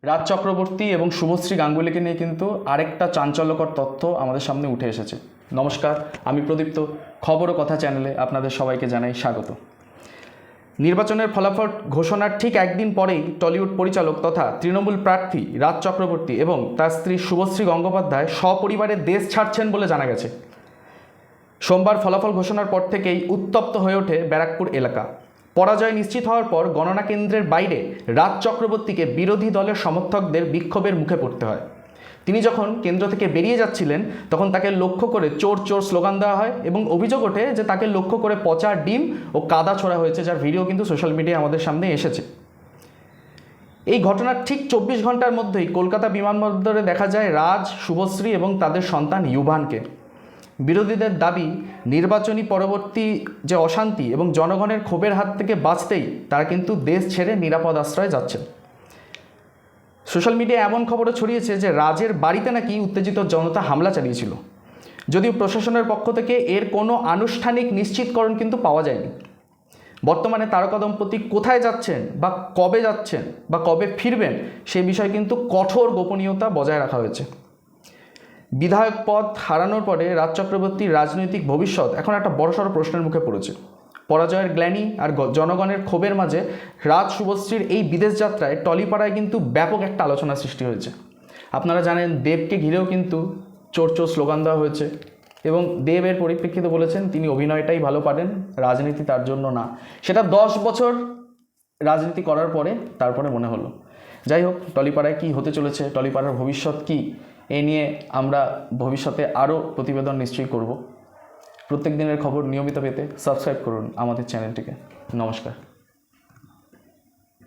রাজ চক্রবর্তী এবং শুভশ্রী গাঙ্গুলিকে নিয়ে কিন্তু আরেকটা চাঞ্চল্যকর তথ্য আমাদের সামনে উঠে এসেছে। নমস্কার, আমি প্রদীপ্ত। খবর ও কথা চ্যানেলে আপনাদের সবাইকে জানাই স্বাগত। নির্বাচনের ফলাফল ঘোষণার ঠিক একদিন পরেই টলিউড পরিচালক তথা তৃণমূল প্রার্থী রাজ চক্রবর্তী এবং তার স্ত্রী শুভশ্রী গঙ্গোপাধ্যায় সপরিবারে দেশ ছাড়ছেন বলে জানা গেছে। সোমবার ফলাফল ঘোষণার পর থেকেই উত্তপ্ত হয়ে ওঠে ব্যারাকপুর এলাকা। পরাজয় নিশ্চিত হওয়ার পর গণনা কেন্দ্রের বাইরে রাজ চক্রবর্তীকে বিরোধী দলের সমর্থকদের বিক্ষোভের মুখে পড়তে হয়। তিনি যখন কেন্দ্র থেকে বেরিয়ে যাচ্ছিলেন তখন তাকে লক্ষ্য করে চোর চোর স্লোগান দেওয়া হয় এবং অভিযোগ ওঠে যে তাকে লক্ষ্য করে পচা ডিম ও কাদা ছোড়া হয়েছে, যার ভিডিও কিন্তু সোশ্যাল মিডিয়ায় আমাদের সামনে এসেছে। এই ঘটনার ঠিক 24 ঘন্টার মধ্যেই কলকাতা বিমানবন্দরে দেখা যায় রাজ, শুভশ্রী এবং তাদের সন্তান ইউভানকে। বিরোধীদের দাবি, নির্বাচনী পরবর্তী যে অশান্তি এবং জনগণের ক্ষোভের হাত থেকে বাঁচতেই তারা কিন্তু দেশ ছেড়ে নিরাপদ আশ্রয়ে যাচ্ছেন। সোশ্যাল মিডিয়ায় এমন খবরও ছড়িয়েছে যে রাজের বাড়িতে নাকি উত্তেজিত জনতা হামলা চালিয়েছিল, যদিও প্রশাসনের পক্ষ থেকে এর কোনো আনুষ্ঠানিক নিশ্চিতকরণ কিন্তু পাওয়া যায়নি। বর্তমানে তারকা দম্পতি কোথায় যাচ্ছেন বা কবে ফিরবেন সে বিষয়ে কিন্তু কঠোর গোপনীয়তা বজায় রাখা হয়েছে। বিধায়ক পদ হারানোর পরে রাজ চক্রবর্তীর রাজনৈতিক ভবিষ্যৎ এখন একটা বড়সড় প্রশ্নের মুখে পড়েছে। পরাজয়ের গ্লানি আর জনগণের ক্ষোভের মাঝে রাজ শুভশ্রীর এই বিদেশ যাত্রায় টলিপাড়ায় কিন্তু ব্যাপক একটা আলোচনা সৃষ্টি হয়েছে। আপনারা জানেন, দেবকে ঘিরেও কিন্তু চোর চোর স্লোগান দেওয়া হয়েছে এবং দেব এর পরিপ্রেক্ষিতে বলেছেন তিনি অভিনয়টাই ভালো পারেন, রাজনীতি তার জন্য না। সেটা 10 বছর রাজনীতি করার পরে তারপরে মনে হলো। যাই হোক, টলিপাড়ায় কী হতে চলেছে, টলিপাড়ার ভবিষ্যৎ কী, এ নিয়ে আমরা ভবিষ্যতে আরও প্রতিবেদন নিশ্চয়ই করব। প্রত্যেক দিনের খবর নিয়মিত পেতে সাবস্ক্রাইব করুন আমাদের চ্যানেলটিকে। নমস্কার।